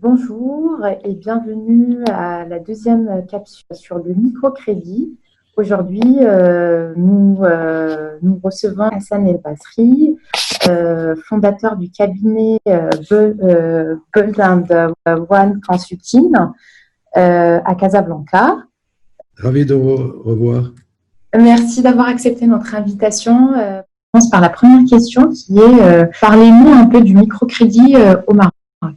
Bonjour et bienvenue à la deuxième capsule sur le microcrédit. Aujourd'hui, nous recevons Hassan El Basri, fondateur du cabinet Bold & One Consulting à Casablanca. Ravi de vous revoir. Merci d'avoir accepté notre invitation. Je commence par la première question qui est parlez-nous un peu du microcrédit au Maroc.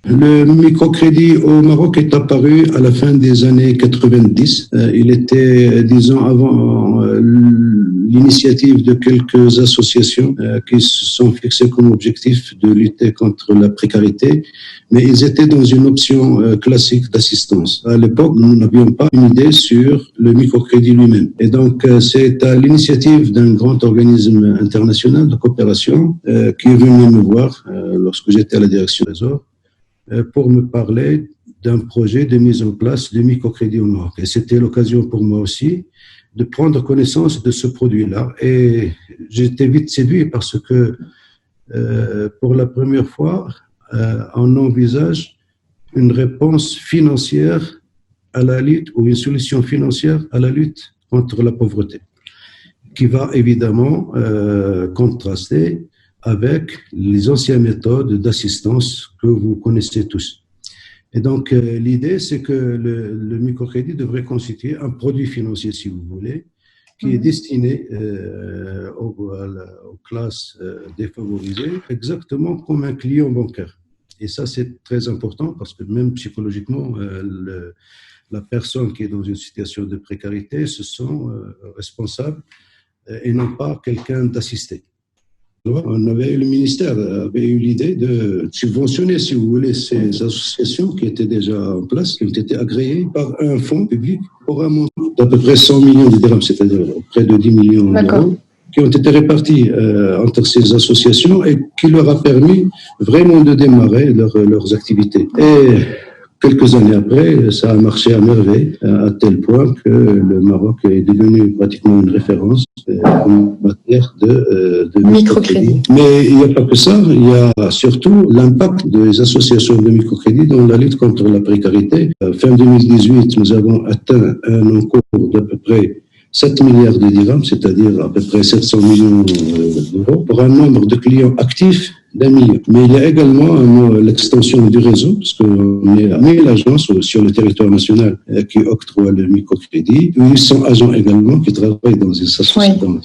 Le microcrédit au Maroc est apparu à la fin des années 90. Il était, disons, avant l'initiative de quelques associations qui se sont fixées comme objectif de lutter contre la précarité, mais ils étaient dans une option classique d'assistance. À l'époque, nous n'avions pas une idée sur le microcrédit lui-même. Et donc, c'est à l'initiative d'un grand organisme international de coopération qui est venu me voir lorsque j'étais à la direction des Trésor pour me parler d'un projet de mise en place de microcrédit au Maroc. Et c'était l'occasion pour moi aussi de prendre connaissance de ce produit-là. Et j'étais vite séduit parce que pour la première fois, on envisage une réponse financière à la lutte ou une solution financière à la lutte contre la pauvreté, qui va évidemment contraster avec les anciennes méthodes d'assistance que vous connaissez tous. Et donc, l'idée, c'est que le microcrédit devrait constituer un produit financier, si vous voulez, qui est destiné aux classes défavorisées, exactement comme un client bancaire. Et ça, c'est très important parce que même psychologiquement, la personne qui est dans une situation de précarité se sent responsable et non pas quelqu'un d'assisté. Le ministère avait eu l'idée de subventionner, si vous voulez, ces associations qui étaient déjà en place, qui ont été agréées par un fonds public pour un montant d'à peu près 100 millions de dirhams, c'est-à-dire près de 10 millions d'euros, qui ont été répartis entre ces associations et qui leur a permis vraiment de démarrer leurs activités. Et quelques années après, ça a marché à merveille, à tel point que le Maroc est devenu pratiquement une référence en matière de microcrédit. Mais il n'y a pas que ça, il y a surtout l'impact des associations de microcrédit dans la lutte contre la précarité. Fin 2018, nous avons atteint un encours d'à peu près 7 milliards de dirhams, c'est-à-dire à peu près 700 millions d'euros, pour un nombre de clients actifs d'1 million. Mais il y a également l'extension du réseau, parce qu'on est à 1000 agences sur le territoire national qui octroient le microcrédit. 800 agents également qui travaillent dans des associations.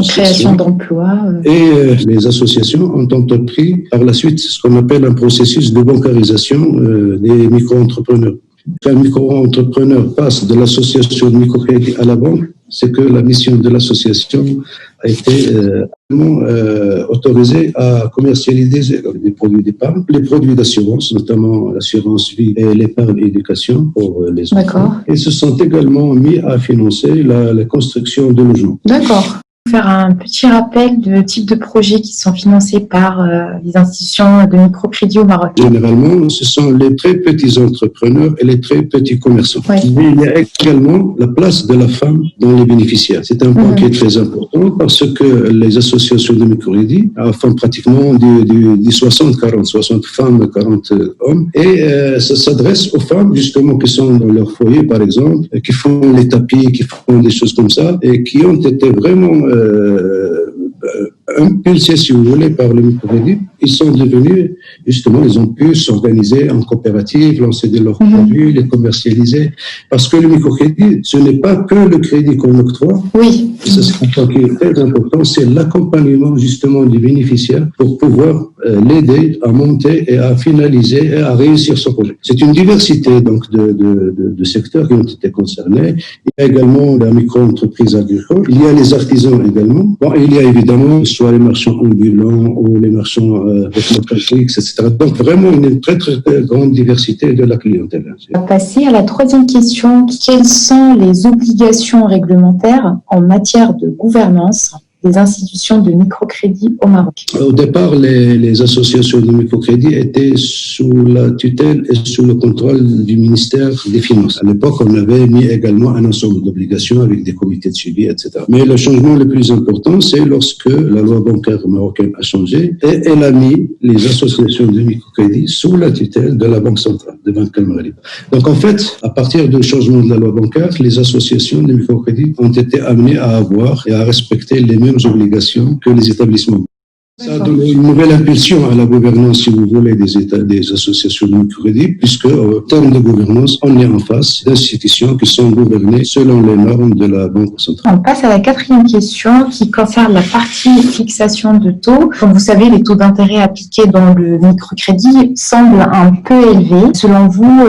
Création d'emplois. Et les associations ont entrepris par la suite ce qu'on appelle un processus de bancarisation des micro-entrepreneurs. Quand un micro-entrepreneur passe de l'association de microcrédit à la banque, c'est que la mission de l'association a été autorisée à commercialiser des produits d'épargne, les produits d'assurance, notamment l'assurance vie et l'épargne éducation pour les enfants. Et se sont également mis à financer la construction de logements. D'accord. Faire un petit rappel de type de projets qui sont financés par les institutions de microcrédit au Maroc. Généralement, ce sont les très petits entrepreneurs et les très petits commerçants. Mais il y a également la place de la femme dans les bénéficiaires. C'est un point qui est très important parce que les associations de microcrédit font pratiquement du 60-40, 60 femmes, 40 hommes. Et ça s'adresse aux femmes justement qui sont dans leur foyer, par exemple, qui font les tapis, qui font des choses comme ça et qui ont été vraiment impulsés, si vous voulez, par le microcrédit. Ils sont devenus, justement, ils ont pu s'organiser en coopérative, lancer de leurs produits, les commercialiser. Parce que le microcrédit, ce n'est pas que le crédit qu'on octroie. Oui. Ça, c'est un point qui est très important. C'est l'accompagnement, justement, du bénéficiaire pour pouvoir l'aider à monter et à finaliser et à réussir son projet. C'est une diversité, donc, de secteurs qui ont été concernés. Il y a également la micro-entreprise agricole. Il y a les artisans également. Bon, il y a évidemment, soit les marchands ambulants ou les marchands etc. Donc vraiment une très très grande diversité de la clientèle. On va passer à la troisième question. Quelles sont les obligations réglementaires en matière de gouvernance des institutions de microcrédit au Maroc? Au départ, les associations de microcrédit étaient sous la tutelle et sous le contrôle du ministère des Finances. À l'époque, on avait mis également un ensemble d'obligations avec des comités de suivi, etc. Mais le changement le plus important, c'est lorsque la loi bancaire marocaine a changé et elle a mis les associations de microcrédit sous la tutelle de la Banque centrale, de Banque al-Maghrib. Donc, en fait, à partir du changement de la loi bancaire, les associations de microcrédit ont été amenées à avoir et à respecter les mêmes obligations que les établissements. Ça a donné une nouvelle impulsion à la gouvernance, si vous voulez, des associations de microcrédit, puisque, en termes de gouvernance, on est en face d'institutions qui sont gouvernées selon les normes de la Banque centrale. On passe à la quatrième question qui concerne la partie fixation de taux. Comme vous savez, les taux d'intérêt appliqués dans le microcrédit semblent un peu élevés. Selon vous,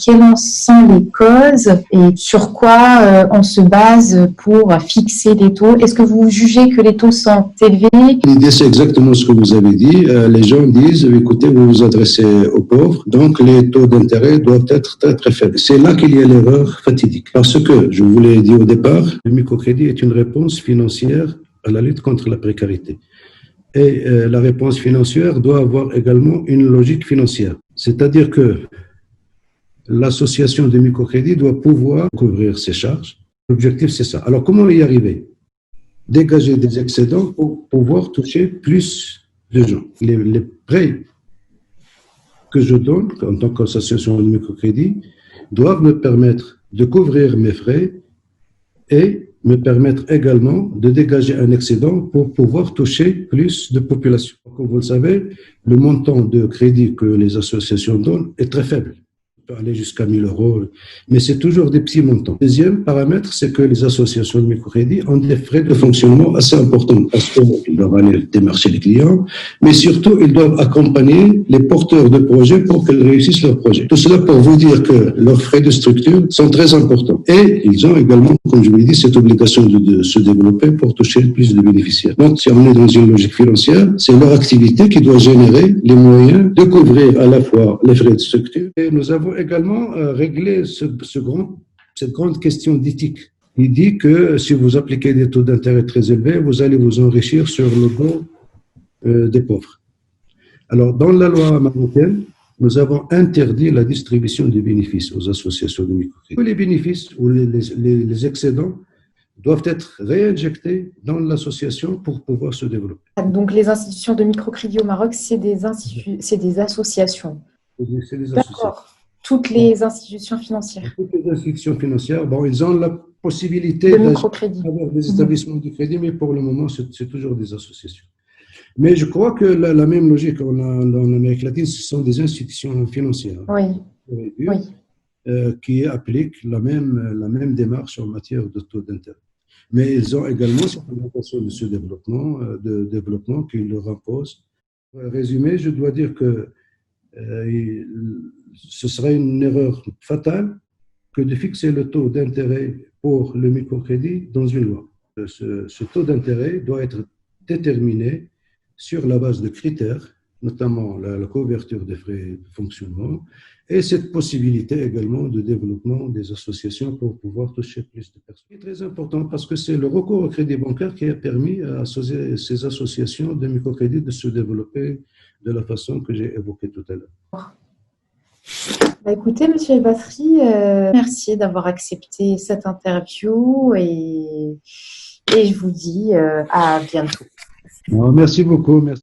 quelles sont les causes et sur quoi on se base pour fixer les taux? Est-ce que vous jugez que les taux sont élevés? L'idée, c'est exactement ce que vous avez dit. Les gens disent, écoutez, vous vous adressez aux pauvres, donc les taux d'intérêt doivent être très, très faibles. C'est là qu'il y a l'erreur fatidique. Parce que, je vous l'ai dit au départ, le microcrédit est une réponse financière à la lutte contre la précarité. Et la réponse financière doit avoir également une logique financière. C'est-à-dire que l'association de microcrédit doit pouvoir couvrir ses charges. L'objectif, c'est ça. Alors, comment y arriver? Dégager des excédents pour pouvoir toucher plus de gens. Les prêts que je donne en tant qu'association de microcrédit doivent me permettre de couvrir mes frais et me permettre également de dégager un excédent pour pouvoir toucher plus de population. Comme vous le savez, le montant de crédit que les associations donnent est très faible. Peut aller jusqu'à 1 000 €, mais c'est toujours des petits montants. Deuxième paramètre, c'est que les associations de microcrédit ont des frais de fonctionnement assez importants parce qu'ils doivent aller démarcher les clients, mais surtout, ils doivent accompagner les porteurs de projets pour qu'ils réussissent leur projet. Tout cela pour vous dire que leurs frais de structure sont très importants. Et ils ont également, comme je vous l'ai dit, cette obligation de se développer pour toucher plus de bénéficiaires. Donc, si on est dans une logique financière, c'est leur activité qui doit générer les moyens de couvrir à la fois les frais de structure. Et nous avons également régler cette grande question d'éthique. Il dit que si vous appliquez des taux d'intérêt très élevés, vous allez vous enrichir sur le dos des pauvres. Alors, dans la loi marocaine, nous avons interdit la distribution des bénéfices aux associations de microcrédit. Les bénéfices ou les excédents doivent être réinjectés dans l'association pour pouvoir se développer. Donc, les institutions de microcrédit au Maroc, c'est des associations. C'est des associations. D'accord. Toutes les institutions financières. Toutes les institutions financières, ils ont la possibilité d'agir avec des établissements de crédit, mais pour le moment, c'est toujours des associations. Mais je crois que la même logique en Amérique latine, ce sont des institutions financières. Oui. Qui appliquent la même démarche en matière de taux d'intérêt. Mais ils ont également cette orientation de ce développement qui leur impose. Pour résumer, je dois dire que ce serait une erreur fatale que de fixer le taux d'intérêt pour le microcrédit dans une loi. Ce taux d'intérêt doit être déterminé sur la base de critères, notamment la couverture des frais de fonctionnement et cette possibilité également de développement des associations pour pouvoir toucher plus de personnes. C'est très important parce que c'est le recours au crédit bancaire qui a permis à ces associations de microcrédit de se développer de la façon que j'ai évoquée tout à l'heure. Écoutez, Monsieur El-Bathri, merci d'avoir accepté cette interview et je vous dis à bientôt. Merci beaucoup. Merci.